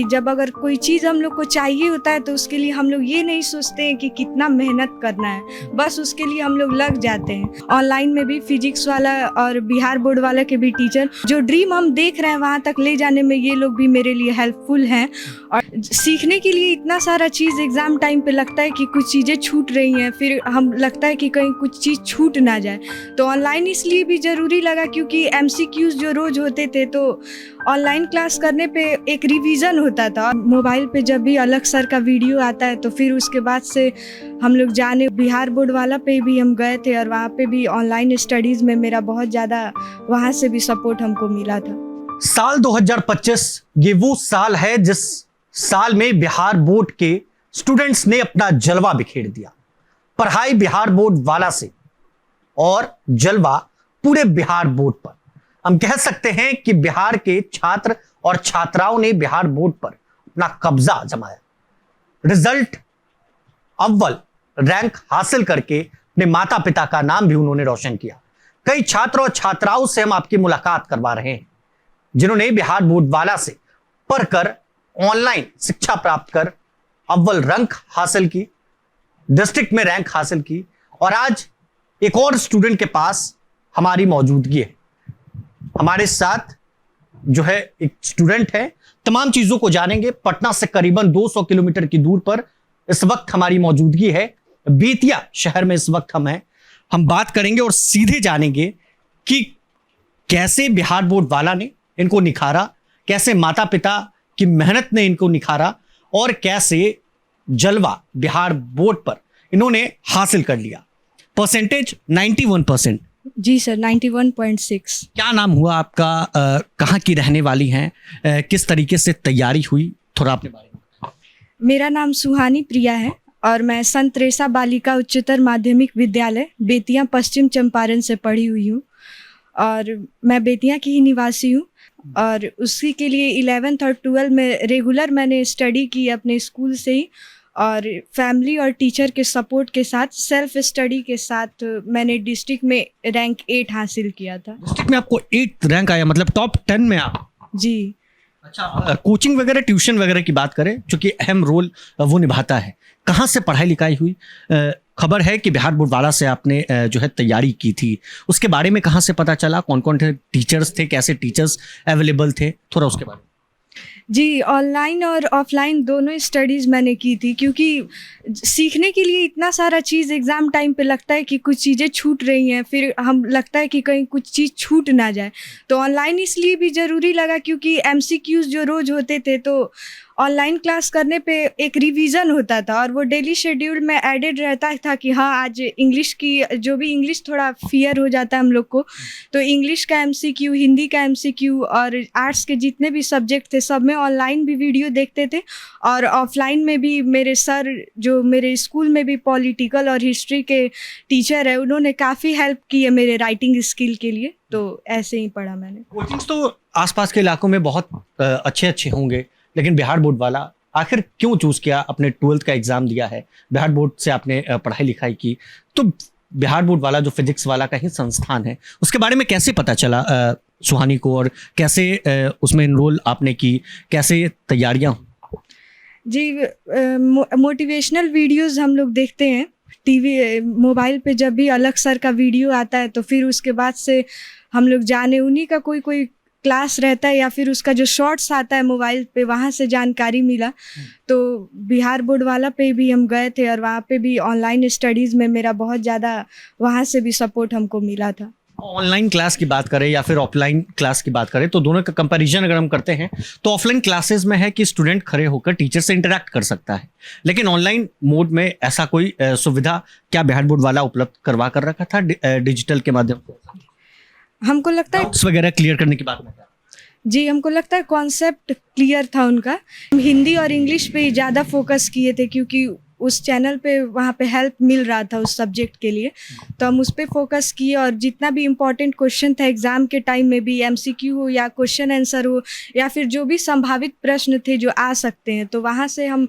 जब अगर कोई चीज़ हम लोग को चाहिए होता है तो उसके लिए हम लोग ये नहीं सोचते हैं कि कितना मेहनत करना है, बस उसके लिए हम लोग लग जाते हैं। ऑनलाइन में भी फिजिक्स वाला और बिहार बोर्ड वाला के भी टीचर जो ड्रीम हम देख रहे हैं वहाँ तक ले जाने में ये लोग भी मेरे लिए हेल्पफुल हैं। और सीखने के लिए इतना सारा चीज़ एग्ज़ाम टाइम पे लगता है कि कुछ चीज़ें छूट रही हैं, फिर हम लगता है कि कहीं कुछ चीज़ छूट ना जाए। तो ऑनलाइन इसलिए भी ज़रूरी लगा क्योंकि MCQs जो रोज़ होते थे तो ऑनलाइन क्लास करने पे एक रिवीजन होता था। मोबाइल पे जब भी अलग सर का वीडियो आता है तो फिर उसके बाद से हम लोग जाने बिहार बोर्ड वाला पे भी हम गए थे और वहाँ पे भी ऑनलाइन स्टडीज़ में मेरा बहुत ज़्यादा वहाँ से भी सपोर्ट हमको मिला था। साल 2025 ये वो साल है जिस साल में बिहार बोर्ड के स्टूडेंट्स ने अपना जलवा बिखेर दिया। पढ़ाई बिहार बोर्ड वाला से और जलवा पूरे बिहार बोर्ड पर। हम कह सकते हैं कि बिहार के छात्र और छात्राओं ने बिहार बोर्ड पर अपना कब्जा जमाया। रिजल्ट अव्वल रैंक हासिल करके अपने माता पिता का नाम भी उन्होंने रोशन किया। कई छात्र और छात्राओं से हम आपकी मुलाकात करवा रहे हैं जिन्होंने बिहार बोर्ड वाला से पढ़कर ऑनलाइन शिक्षा प्राप्त कर अव्वल रैंक हासिल की, डिस्ट्रिक्ट में रैंक हासिल की और आज एक और स्टूडेंट के पास हमारी मौजूदगी है। हमारे साथ जो है एक स्टूडेंट है, तमाम चीजों को जानेंगे। पटना से करीबन 200 किलोमीटर की दूर पर इस वक्त हमारी मौजूदगी है। बेतिया शहर में इस वक्त हम बात करेंगे और सीधे जानेंगे कि कैसे बिहार बोर्ड वाला ने इनको निखारा, कैसे माता पिता की मेहनत ने इनको निखारा और कैसे जलवा बिहार बोर्ड पर इन्होंने हासिल कर लिया। परसेंटेज 91%। जी सर, 91.6। क्या नाम हुआ आपका, कहाँ की रहने वाली हैं, किस तरीके से तैयारी हुई, थोड़ा अपने बारे में। मेरा नाम सुहानी प्रिया है और मैं संत त्रेसा बालिका उच्चतर माध्यमिक विद्यालय बेतिया पश्चिम चंपारण से पढ़ी हुई हूँ और मैं बेतिया की ही निवासी हूँ। और उसी के लिए 11th और 12th में रेगुलर मैंने स्टडी की अपने स्कूल से ही और फैमिली और टीचर के सपोर्ट के साथ सेल्फ स्टडी के साथ मैंने डिस्ट्रिक्ट में रैंक 8 हासिल किया था। डिस्ट्रिक्ट में आपको 8 रैंक आया, मतलब टॉप 10 में आप? जी। अच्छा, कोचिंग वगैरह ट्यूशन वगैरह की बात करें जो कि अहम रोल वो निभाता है, कहाँ से पढ़ाई लिखाई हुई? खबर है कि बिहार बोर्ड वाला से आपने जो है तैयारी की थी, उसके बारे में कहाँ से पता चला? कौन कौन थे टीचर्स थे, कैसे टीचर्स अवेलेबल थे, थोड़ा उसके बारे में। जी, ऑनलाइन और ऑफलाइन दोनों स्टडीज़ मैंने की थी क्योंकि सीखने के लिए इतना सारा चीज़ एग्ज़ाम टाइम पे लगता है कि कुछ चीज़ें छूट रही हैं, फिर हम लगता है कि कहीं कुछ चीज़ छूट ना जाए। तो ऑनलाइन इसलिए भी ज़रूरी लगा क्योंकि MCQs जो रोज़ होते थे तो ऑनलाइन क्लास करने पे एक रिवीजन होता था और वो डेली शेड्यूल में एडेड रहता था कि हाँ आज इंग्लिश की जो भी इंग्लिश थोड़ा फियर हो जाता है हम लोग को, तो इंग्लिश का MCQ, हिंदी का MCQ और आर्ट्स के जितने भी सब्जेक्ट थे सब में ऑनलाइन भी वीडियो देखते थे और ऑफलाइन में भी मेरे सर जो मेरे स्कूल में भी पॉलिटिकल और हिस्ट्री के टीचर है उन्होंने काफ़ी हेल्प की है मेरे राइटिंग स्किल के लिए। तो ऐसे ही पढ़ा मैंने। कोचिंग्स तो आसपास के इलाकों में बहुत अच्छे होंगे, लेकिन बिहार बोर्ड वाला आखिर क्यों चूज किया? अपने 12th का एग्जाम दिया है, बिहार बोर्ड से आपने पढ़ाई लिखाई की, तो बिहार बोर्ड वाला जो फिजिक्स वाला का ही संस्थान है उसके बारे में कैसे पता चला सुहानी को और कैसे उसमें इनरोल आपने की, कैसे तैयारियां? जी, मोटिवेशनल वीडियोस हम लोग देखते हैं टीवी मोबाइल पे, जब भी अलग सर का वीडियो आता है तो फिर उसके बाद से हम लोग जाने उन्हीं का कोई क्लास रहता है या फिर उसका जो शॉर्ट्स आता है मोबाइल पे वहाँ से जानकारी मिला। तो बिहार बोर्ड वाला पे भी हम गए थे और वहाँ पे भी ऑनलाइन स्टडीज़ में मेरा बहुत ज़्यादा वहाँ से भी सपोर्ट हमको मिला था। ऑनलाइन क्लास की बात करें या फिर ऑफलाइन क्लास की बात करें तो दोनों का कंपैरिजन अगर हम करते हैं तो ऑफलाइन क्लासेस में है कि स्टूडेंट खड़े होकर टीचर से इंटरेक्ट कर सकता है, लेकिन ऑनलाइन मोड में ऐसा कोई सुविधा क्या बिहार बोर्ड वाला उपलब्ध करवा कर रखा था डिजिटल के माध्यम से? हमको लगता है डाउट्स वगैरह क्लियर करने की बात में। जी, हमको लगता है कॉन्सेप्ट क्लियर था उनका। हम हिंदी और इंग्लिश पे ज़्यादा फोकस किए थे क्योंकि उस चैनल पे वहाँ पे हेल्प मिल रहा था उस सब्जेक्ट के लिए, तो हम उस पर फोकस किए और जितना भी इम्पोर्टेंट क्वेश्चन था एग्ज़ाम के टाइम में भी MCQ हो या क्वेश्चन आंसर हो या फिर जो भी संभावित प्रश्न थे जो आ सकते हैं तो वहाँ से हम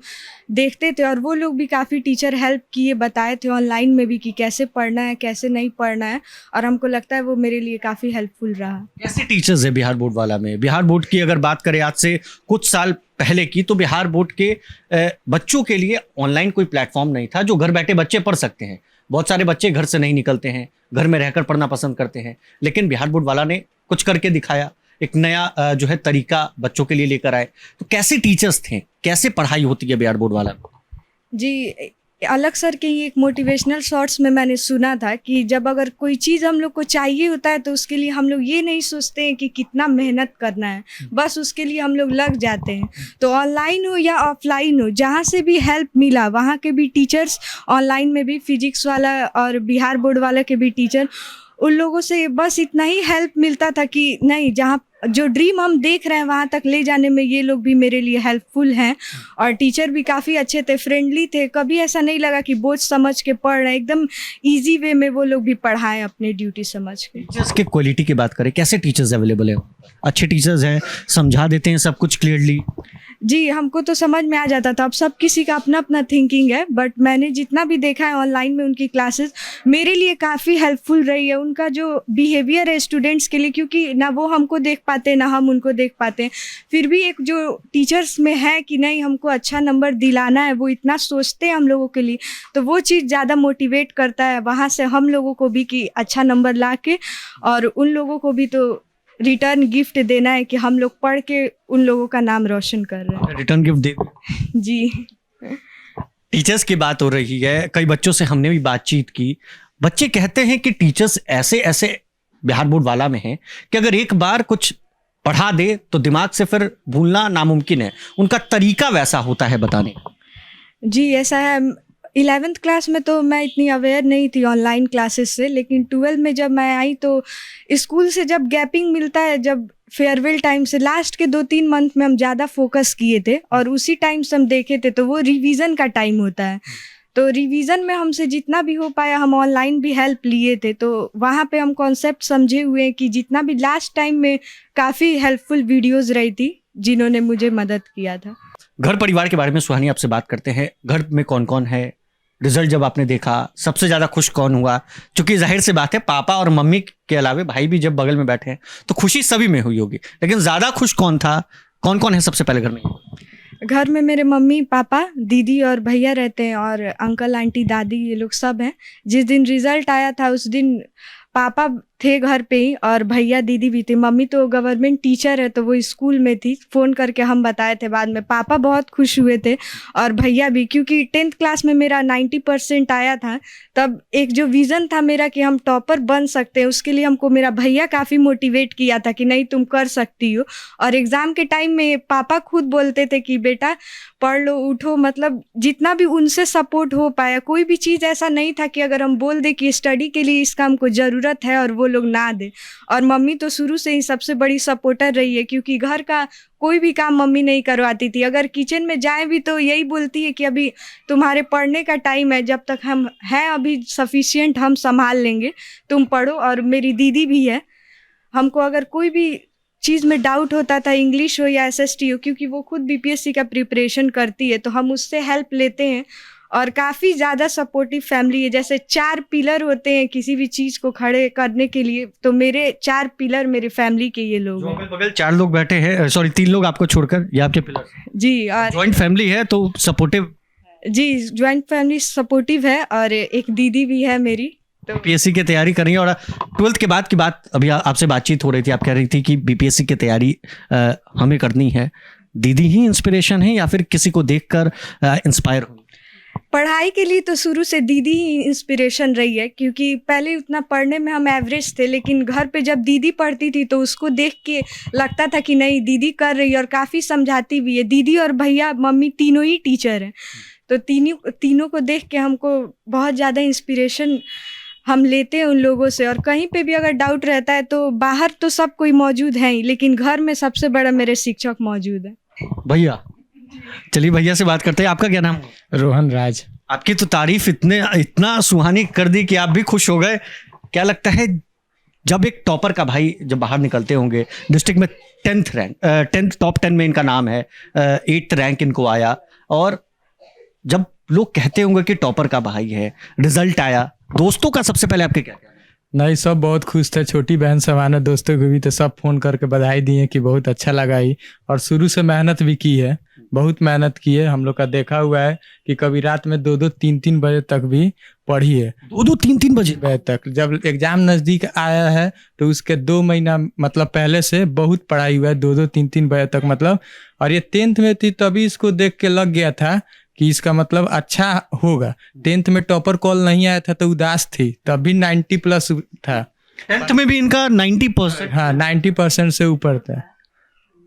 देखते थे और वो लोग भी काफ़ी टीचर हेल्प किए, बताए थे ऑनलाइन में भी कि कैसे पढ़ना है कैसे नहीं पढ़ना है और हमको लगता है वो मेरे लिए काफ़ी हेल्पफुल रहा। कैसे टीचर्स है बिहार बोर्ड वाला में? बिहार बोर्ड की अगर बात करें आज से कुछ साल पहले की, तो बिहार बोर्ड के बच्चों के लिए ऑनलाइन कोई प्लेटफॉर्म नहीं था जो घर बैठे बच्चे पढ़ सकते हैं। बहुत सारे बच्चे घर से नहीं निकलते हैं, घर में रहकर पढ़ना पसंद करते हैं, लेकिन बिहार बोर्ड वाला ने कुछ करके दिखाया, एक नया जो है तरीका बच्चों के लिए लेकर आए। तो कैसे टीचर्स थे, कैसे पढ़ाई होती है बिहार बोर्ड वाला? जी, अलग सर के ही एक मोटिवेशनल शॉर्ट्स में मैंने सुना था कि जब अगर कोई चीज़ हम लोग को चाहिए होता है तो उसके लिए हम लोग ये नहीं सोचते हैं कि कितना मेहनत करना है, बस उसके लिए हम लोग लग जाते हैं। तो ऑनलाइन हो या ऑफलाइन हो, जहाँ से भी हेल्प मिला वहाँ के भी टीचर्स, ऑनलाइन में भी फिजिक्स वाला और बिहार बोर्ड वाला के भी टीचर, उन लोगों से बस इतना ही हेल्प मिलता था कि नहीं, जहाँ जो ड्रीम हम देख रहे हैं वहाँ तक ले जाने में ये लोग भी मेरे लिए हेल्पफुल हैं। और टीचर भी काफ़ी अच्छे थे, फ्रेंडली थे, कभी ऐसा नहीं लगा कि बोझ समझ के पढ़ रहे हैं, एकदम इजी वे में वो लोग भी पढ़ाएं अपनी ड्यूटी समझ के। टीचर्स की क्वालिटी की बात करें, कैसे टीचर्स अवेलेबल है? अच्छे टीचर्स हैं, समझा देते हैं सब कुछ क्लियरली? जी, हमको तो समझ में आ जाता था। अब सब किसी का अपना अपना थिंकिंग है, बट मैंने जितना भी देखा है ऑनलाइन में उनकी क्लासेस मेरे लिए काफ़ी हेल्पफुल रही है। उनका जो बिहेवियर है स्टूडेंट्स के लिए, क्योंकि ना वो हमको देख पाते ना हम उनको देख पाते हैं, फिर भी एक जो टीचर्स में है कि नहीं हमको अच्छा नंबर दिलाना है, वो इतना सोचते हैं हम लोगों के लिए, तो वो चीज़ ज़्यादा मोटिवेट करता है वहाँ से हम लोगों को भी कि अच्छा नंबर ला के और उन लोगों को भी तो रिटर्न गिफ्ट देना है कि हम लोग पढ़ के उन लोगों का नाम रोशन कर रहे हैं। रिटर्न गिफ्ट दे जी। टीचर्स की बात हो रही है, कई बच्चों से हमने भी बातचीत की। बच्चे कहते हैं कि टीचर्स ऐसे ऐसे बिहार बोर्ड वाला में हैं कि अगर एक बार कुछ पढ़ा दे तो दिमाग से फिर भूलना नामुमकिन है। उनका तरीका वैसा होता है बताने का। जी, ऐसा है। 11th क्लास में तो मैं इतनी अवेयर नहीं थी ऑनलाइन क्लासेस से, लेकिन 12 में जब मैं आई तो स्कूल से जब गैपिंग मिलता है, जब फेयरवेल टाइम से लास्ट के 2-3 मंथ में हम ज़्यादा फोकस किए थे और उसी टाइम से हम देखे थे, तो वो रिवीजन का टाइम होता है। तो रिवीजन में हमसे जितना भी हो पाया, हम ऑनलाइन भी हेल्प लिए थे, तो वहाँ पे हम कॉन्सेप्ट समझे हुए हैं कि जितना भी लास्ट टाइम में काफ़ी हेल्पफुल वीडियोज़ रही थी जिन्होंने मुझे मदद किया था। घर परिवार के बारे में सुहानी आपसे बात करते हैं। घर में कौन कौन है? रिजल्ट जब आपने देखा सबसे ज़्यादा खुश कौन हुआ? क्योंकि जाहिर सी बात है पापा और मम्मी के अलावे भाई भी जब बगल में बैठे हैं तो खुशी सभी में हुई होगी, लेकिन ज़्यादा खुश कौन था? कौन कौन है सबसे पहले घर में? घर में मेरे मम्मी पापा, दीदी और भैया रहते हैं और अंकल आंटी दादी ये लोग सब हैं। जिस दिन रिज़ल्ट आया था उस दिन पापा थे घर पे ही और भैया दीदी भी थे। मम्मी तो गवर्नमेंट टीचर है तो वो स्कूल में थी, फ़ोन करके हम बताए थे बाद में। पापा बहुत खुश हुए थे और भैया भी, क्योंकि 10th क्लास में मेरा 90% आया था। तब एक जो विज़न था मेरा कि हम टॉपर बन सकते हैं, उसके लिए हमको मेरा भैया काफ़ी मोटिवेट किया था कि नहीं तुम कर सकती हो। और एग्ज़ाम के टाइम में पापा खुद बोलते थे कि बेटा पढ़ लो, उठो, मतलब जितना भी उनसे सपोर्ट हो पाया। कोई भी चीज़ ऐसा नहीं था कि अगर हम बोल दें कि स्टडी के लिए इसका हमको ज़रूरत है और वो लोग ना दे। और मम्मी तो शुरू से ही सबसे बड़ी सपोर्टर रही है, क्योंकि घर का कोई भी काम मम्मी नहीं करवाती थी। अगर किचन में जाए भी तो यही बोलती है कि अभी तुम्हारे पढ़ने का टाइम है, जब तक हम हैं अभी सफिशिएंट हम संभाल लेंगे, तुम पढ़ो। और मेरी दीदी भी है, हमको अगर कोई भी चीज़ में डाउट होता था, इंग्लिश हो या एसएसटी हो, क्योंकि वो खुद बीपीएससी का प्रिपरेशन करती है, तो हम उससे हेल्प लेते हैं। और काफ़ी ज़्यादा सपोर्टिव फैमिली है। जैसे 4 पिलर होते हैं किसी भी चीज़ को खड़े करने के लिए, तो मेरे 4 पिलर मेरे फैमिली के ये लोग हैं। अगल बगल 4 लोग बैठे हैं, सॉरी 3 लोग आपको छोड़कर, ये आपके पिलर? जी। और जॉइंट फैमिली है तो सपोर्टिव? जी, जॉइंट फैमिली सपोर्टिव है और एक दीदी भी है मेरी। तो बीपीएससी की तैयारी कर रही है और 12th के बाद की बात अभी आपसे बातचीत हो रही थी, आप कह रही थी कि बीपीएससी की तैयारी हमें करनी है। दीदी ही इंस्पिरेशन है या फिर किसी को देखकर इंस्पायर हुई? पढ़ाई के लिए तो शुरू से दीदी ही इंस्पिरेशन रही है, क्योंकि पहले उतना पढ़ने में हम एवरेज थे, लेकिन घर पे जब दीदी पढ़ती थी तो उसको देख के लगता था कि नहीं दीदी कर रही है और काफ़ी समझाती भी है। दीदी और भैया मम्मी तीनों ही टीचर हैं, तो तीनों को देख के हमको बहुत ज़्यादा इंस्पिरेशन हम लेते हैं उन लोगों से। और कहीं पे भी अगर डाउट रहता है तो बाहर तो सब कोई मौजूद है ही, लेकिन घर में सबसे बड़ा मेरे शिक्षक मौजूद है। भैया, चलिए भैया से बात करते हैं। आपका क्या नाम है? रोहन राज। आपकी तो तारीफ इतना सुहानी कर दी कि आप भी खुश हो गए। क्या लगता है जब एक टॉपर का भाई जब बाहर निकलते होंगे, डिस्ट्रिक्ट में 10th रैंक, 10th टॉप 10 में इनका नाम है, 8th रैंक इनको आया, और जब लोग कहते होंगे कि टॉपर का भाई है, रिजल्ट आया, दोस्तों का सबसे पहले आपके क्या कहना है? नहीं, सब बहुत खुश थे। छोटी बहन समाना दोस्तों को भी तो सब फ़ोन करके बधाई दिए कि बहुत अच्छा लगा ही, और शुरू से मेहनत भी की है बहुत मेहनत की है। हम लोग का देखा हुआ है कि कभी रात में 2-2 3-3 बजे तक भी पढ़ी है। 2-2 3-3 बजे? बजे तक। जब एग्जाम नज़दीक आया है तो उसके 2 महीना मतलब पहले से बहुत पढ़ाई हुआ है, 2-2 3-3 बजे तक मतलब। और ये 10th में थी तभी इसको देख के लग गया था कि इसका मतलब अच्छा होगा। 10th में टॉपर कॉल नहीं आया था तो उदास थी, तब भी 90+ था। 10th में भी इनका 90%? हाँ, 90% से ऊपर था।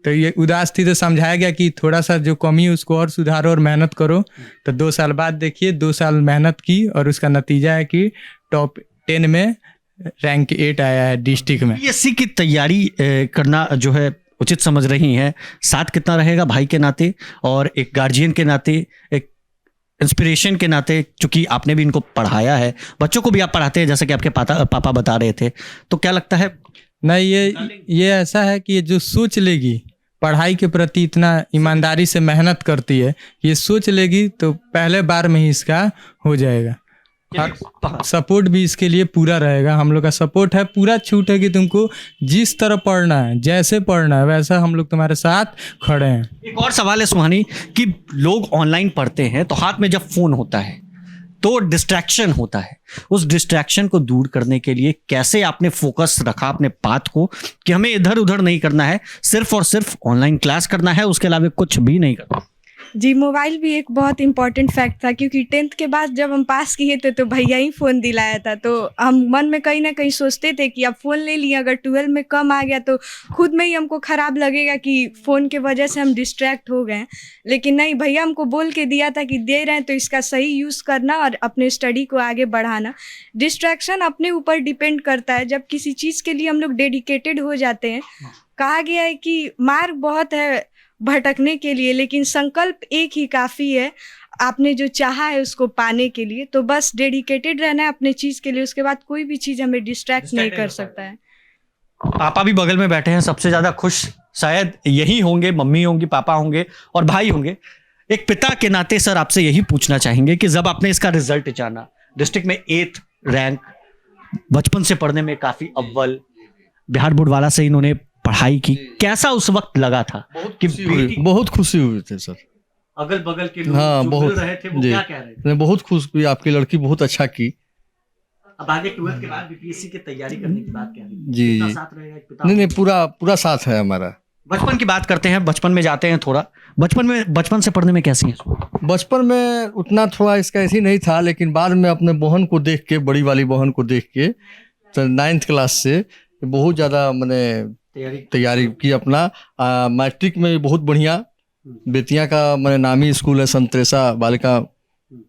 तो ये उदास थी तो समझाया गया कि थोड़ा सा जो कमी है उसको और सुधारो और मेहनत करो। तो 2 साल बाद देखिए, 2 साल मेहनत की और उसका नतीजा है कि टॉप 10 में रैंक 8 आया है डिस्ट्रिक्ट में। यूपीएससी की तैयारी करना जो है उचित समझ रही हैं। साथ कितना रहेगा भाई के नाते और एक गार्जियन के नाते, एक इंस्पिरेशन के नाते, चूंकि आपने भी इनको पढ़ाया है, बच्चों को भी आप पढ़ाते हैं जैसे कि आपके पापा बता रहे थे, तो क्या लगता है? नहीं, ये ऐसा है कि ये जो सोच लेगी, पढ़ाई के प्रति इतना ईमानदारी से मेहनत करती है, ये सोच लेगी तो पहले बार में ही इसका हो जाएगा। और सपोर्ट भी इसके लिए पूरा रहेगा। हम लोग का सपोर्ट है, पूरा छूट है कि तुमको जिस तरह पढ़ना है, जैसे पढ़ना है वैसा हम लोग तुम्हारे साथ खड़े हैं। एक और सवाल है सुहानी कि लोग ऑनलाइन पढ़ते हैं तो हाथ में जब फोन होता है तो डिस्ट्रैक्शन होता है। उस डिस्ट्रैक्शन को दूर करने के लिए कैसे आपने फोकस रखा अपने पाथ को कि हमें इधर उधर नहीं करना है, सिर्फ और सिर्फ ऑनलाइन क्लास करना है, उसके अलावा कुछ भी नहीं करना? जी, मोबाइल भी एक बहुत इम्पॉर्टेंट फैक्ट था, क्योंकि 10th के बाद जब हम पास किए थे तो भैया ही फ़ोन दिलाया था। तो हम मन में कहीं ना कहीं सोचते थे कि अब फ़ोन ले लिए, अगर 12 में कम आ गया तो खुद में ही हमको ख़राब लगेगा कि फ़ोन के वजह से हम डिस्ट्रैक्ट हो गए। लेकिन नहीं, भैया हमको बोल के दिया था कि दे रहे हैं तो इसका सही यूज़ करना और अपने स्टडी को आगे बढ़ाना। डिस्ट्रैक्शन अपने ऊपर डिपेंड करता है। जब किसी चीज़ के लिए हम लोग डेडिकेटेड हो जाते हैं, कहा गया है कि मार्ग बहुत है भटकने के लिए, लेकिन संकल्प एक ही काफ़ी है आपने जो चाहा है उसको पाने के लिए। तो बस डेडिकेटेड रहना है अपने चीज़ के लिए, उसके बाद कोई भी चीज़ हमें डिस्ट्रैक्ट नहीं कर सकता है। पापा भी बगल में बैठे हैं, सबसे ज्यादा खुश शायद यही होंगे, मम्मी होंगी, पापा होंगे और भाई होंगे। एक पिता के नाते सर आपसे यही पूछना चाहेंगे कि जब आपने इसका रिजल्ट जाना, डिस्ट्रिक्ट में 8th रैंक, बचपन से पढ़ने में काफी अव्वल, बिहार बोर्ड वाला से इन्होंने पढ़ाई की, कैसा उस वक्त लगा था? बहुत खुशी हुई थे सर। अगल बगल के लोग हाँ, जो बहुत मिल रहे थे वो जी, क्या कह रहे थे? बहुत खुश हुई, आपकी लड़की बहुत अच्छा की। अब आगे 12th के बाद बीपीएससी की तैयारी करने की बात कह रही है। जी कितना जी, साथ रहेगा एक पिता? नहीं पूरा साथ है हमारा। बचपन की बात करते हैं, बचपन में जाते हैं थोड़ा। बचपन से पढ़ने में कैसी है? बचपन में उतना थोड़ा इसका ऐसी नहीं था, लेकिन बाद में अपने बहन को देख के, बड़ी वाली बहन को देख के, तो 9th क्लास से बहुत ज़्यादा मैंने तैयारी की अपना। मैट्रिक में बहुत बढ़िया, बेतिया का मैंने नामी स्कूल है संत तेरेसा बालिका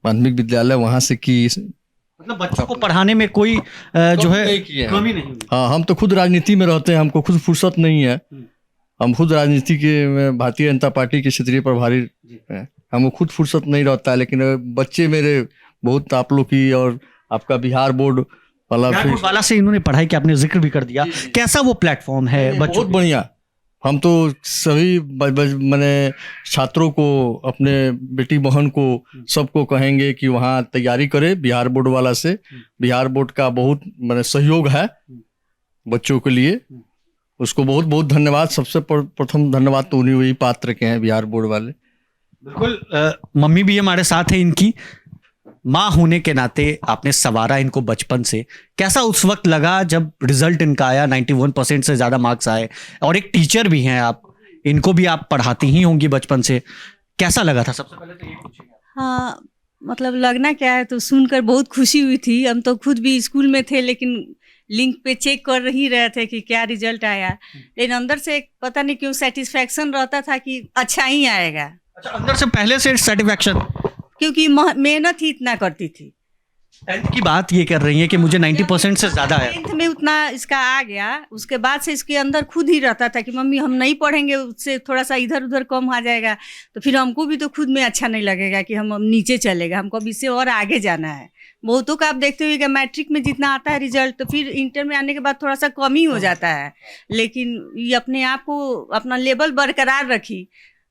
माध्यमिक विद्यालय, वहाँ से की। मतलब बच्चों को पढ़ाने में कोई जो है कमी नहीं हुई। हाँ, हम तो खुद राजनीति में रहते हैं, हमको खुद फुर्सत नहीं है। हम खुद राजनीति के में भारतीय जनता पार्टी के क्षेत्रीय प्रभारी हैं, हमको खुद फुर्सत नहीं रहता है। लेकिन बच्चे मेरे बहुत, आप लोग की और आपका बिहार बोर्ड वाला से इन्होंने पढ़ाई की, आपने जिक्र भी कर दिया। कैसा वो प्लेटफॉर्म है बच्चों? बहुत बढ़िया। हम तो सभी मैंने छात्रों को, अपने बेटी बहन को, सबको कहेंगे कि वहाँ तैयारी करें बिहार बोर्ड वाला से। बिहार बोर्ड का बहुत मैंने सहयोग है बच्चों के लिए, उसको बहुत बहुत धन्यवाद। सबसे प्रथम धन्यवाद तो उन्हीं वही पात्र के हैं, बिहार बोर्ड वाले। बिल्कुल। मम्मी भी हमारे साथ है, इनकी माँ होने के नाते आपने सवारा इनको बचपन से। कैसा उस वक्त लगा जब रिजल्ट इनका आया, 91% से ज़्यादा मार्क्स आए, और एक टीचर भी हैं आप, इनको भी आप पढ़ाती ही होंगी बचपन से, कैसा लगा था? सबसे पहले तो ये पूछिए। हाँ, मतलब लगना क्या है, तो सुनकर बहुत खुशी हुई थी। हम तो खुद भी स्कूल में थे, लेकिन लिंक पे चेक कर ही रहे थे कि क्या रिजल्ट आया, लेकिन अंदर से एक पता नहीं क्यों सेटिस्फैक्शन रहता था कि अच्छा ही आएगा। अच्छा, अंदर से पहले से सेटिस्फैक्शन, क्योंकि मेहनत ही इतना करती थी। 10th की बात ये कर रही है कि मुझे 90% से ज़्यादा आया। 10th में उतना इसका आ गया, उसके बाद से इसके अंदर खुद ही रहता था कि मम्मी हम नहीं पढ़ेंगे, उससे थोड़ा सा इधर उधर कम आ जाएगा तो फिर हमको भी तो खुद में अच्छा नहीं लगेगा कि हम नीचे चलेगा, हमको अब इससे और आगे जाना है। बहुतों का आप देखते हुए कि मैट्रिक में जितना आता है रिजल्ट, तो फिर इंटर में आने के बाद थोड़ा सा कम ही हो जाता है, लेकिन ये अपने आप को, अपना लेवल बरकरार रखी,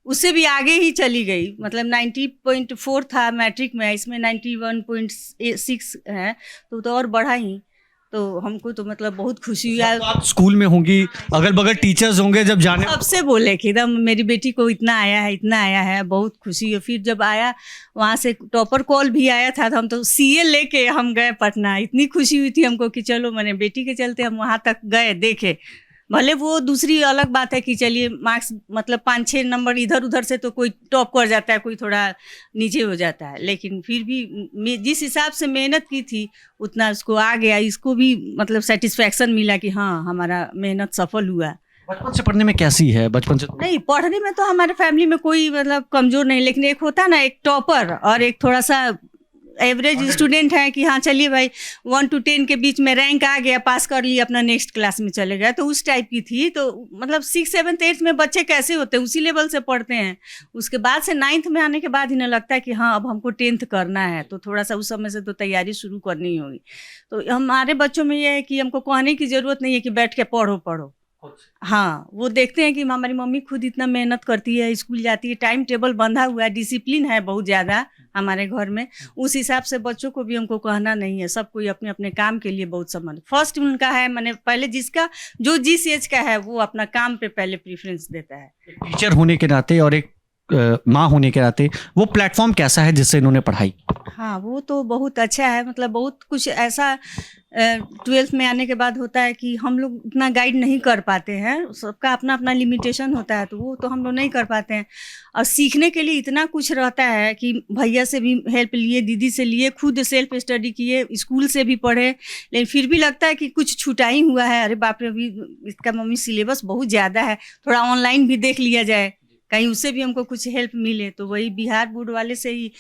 उससे भी आगे ही चली गई। मतलब 90.4 था मैट्रिक में, इसमें 91.6 है, तो और बढ़ा ही। तो हमको तो मतलब बहुत खुशी हुई। आप स्कूल में होंगी, अगल बगल टीचर्स होंगे, जब जाने सबसे बोले कि एकदम मेरी बेटी को इतना आया है, इतना आया है, बहुत खुशी है। फिर जब आया वहाँ से टॉपर कॉल भी आया था, तो हम तो सीए लेके हम गए पटना। इतनी खुशी हुई थी हमको कि चलो मैंने बेटी के चलते हम वहाँ तक गए, देखे। भले वो दूसरी अलग बात है कि चलिए मार्क्स मतलब 5-6 नंबर इधर उधर से तो कोई टॉप कर जाता है, कोई थोड़ा नीचे हो जाता है, लेकिन फिर भी जिस हिसाब से मेहनत की थी उतना उसको आ गया। इसको भी मतलब सेटिस्फैक्शन मिला कि हाँ हमारा मेहनत सफल हुआ। बचपन से पढ़ने में कैसी है? बचपन से नहीं, पढ़ने में तो हमारे फैमिली में कोई मतलब कमज़ोर नहीं, लेकिन एक होता ना एक टॉपर और एक थोड़ा सा एवरेज स्टूडेंट है कि हाँ चलिए भाई 1 to 10 के बीच में रैंक आ गया, पास कर लिया, अपना नेक्स्ट क्लास में चले गए, तो उस टाइप की थी। तो मतलब 6th 7th 8th में बच्चे कैसे होते हैं, उसी लेवल से पढ़ते हैं। उसके बाद से 9th में आने के बाद इन्हें लगता है कि हाँ अब हमको 10th करना है, तो थोड़ा सा उस समय से तो तैयारी शुरू करनी होगी। तो हमारे बच्चों में ये है कि हमको कहने की ज़रूरत नहीं है कि बैठ के पढ़ो पढ़ो। हाँ, वो देखते हैं कि हमारी मम्मी खुद इतना मेहनत करती है, स्कूल जाती है, टाइम टेबल बंधा हुआ है, डिसिप्लिन है बहुत ज़्यादा हमारे घर में। उस हिसाब से बच्चों को भी हमको कहना नहीं है, सब कोई अपने अपने काम के लिए बहुत समझ। फर्स्ट उनका है, मैंने पहले जिसका जो जिस एज का है वो अपना काम पे पहले प्रेफरेंस देता है। टीचर होने के नाते और एक माँ होने के नाते वो प्लेटफॉर्म कैसा है जिससे इन्होंने पढ़ाई? हाँ, वो तो बहुत अच्छा है। मतलब बहुत कुछ ऐसा 12th में आने के बाद होता है कि हम लोग उतना गाइड नहीं कर पाते हैं, सबका अपना अपना लिमिटेशन होता है, तो वो तो हम लोग नहीं कर पाते हैं। और सीखने के लिए इतना कुछ रहता है कि भैया से भी हेल्प लिए, दीदी से लिए, खुद सेल्फ स्टडी किए, स्कूल से भी पढ़े, लेकिन फिर भी लगता है कि कुछ छूटा ही हुआ है। अरे बाप रे, अभी इसका मम्मी सिलेबस बहुत ज़्यादा है, थोड़ा ऑनलाइन भी देख लिया जाए, कहीं उससे भी हमको कुछ हेल्प मिले। तो वही बिहार बोर्ड वाले से ही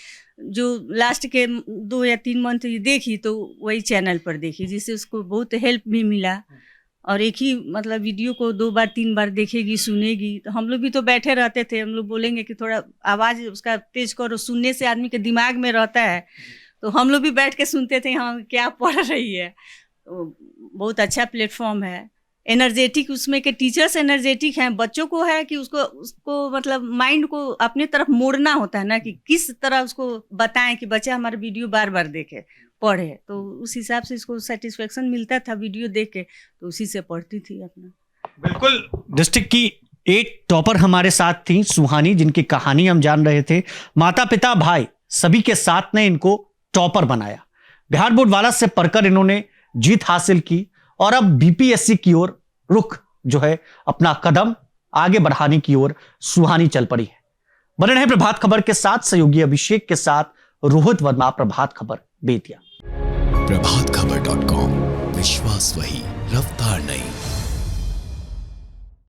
जो लास्ट के 2 या 3 मंथ देखी, तो वही चैनल पर देखी, जिससे उसको बहुत हेल्प भी मिला। और एक ही मतलब वीडियो को 2 बार 3 बार देखेगी, सुनेगी। तो हम लोग भी तो बैठे रहते थे, हम लोग बोलेंगे कि थोड़ा आवाज़ उसका तेज करो, सुनने से आदमी के दिमाग में रहता है। तो हम लोग भी बैठ के सुनते थे हाँ क्या पढ़ रही है। तो बहुत अच्छा प्लेटफॉर्म है, एनर्जेटिक, उसमें के टीचर्स एनर्जेटिक हैं। बच्चों को है कि उसको मतलब माइंड को अपने तरफ मोड़ना होता है ना, कि किस तरह उसको बताएं कि बच्चा हमारा वीडियो बार बार देखे, पढ़े। तो उस हिसाब से इसको सेटिस्फेक्शन मिलता था वीडियो देख के, तो उसी से पढ़ती थी अपना। बिल्कुल, डिस्ट्रिक्ट की 8 टॉपर हमारे साथ थी, सुहानी, जिनकी कहानी हम जान रहे थे। माता पिता भाई सभी के साथ ने इनको टॉपर बनाया। बिहार बोर्ड वाला से पढ़कर इन्होंने जीत हासिल की और अब बीपीएससी की ओर रुख जो है अपना कदम आगे बढ़ाने की ओर सुहानी चल पड़ी है। बने रहे प्रभात खबर के साथ, सहयोगी अभिषेक के साथ रोहित वर्मा, प्रभात खबर बेतिया। प्रभातखबर.com, विश्वास वही, रफ्तार नहीं।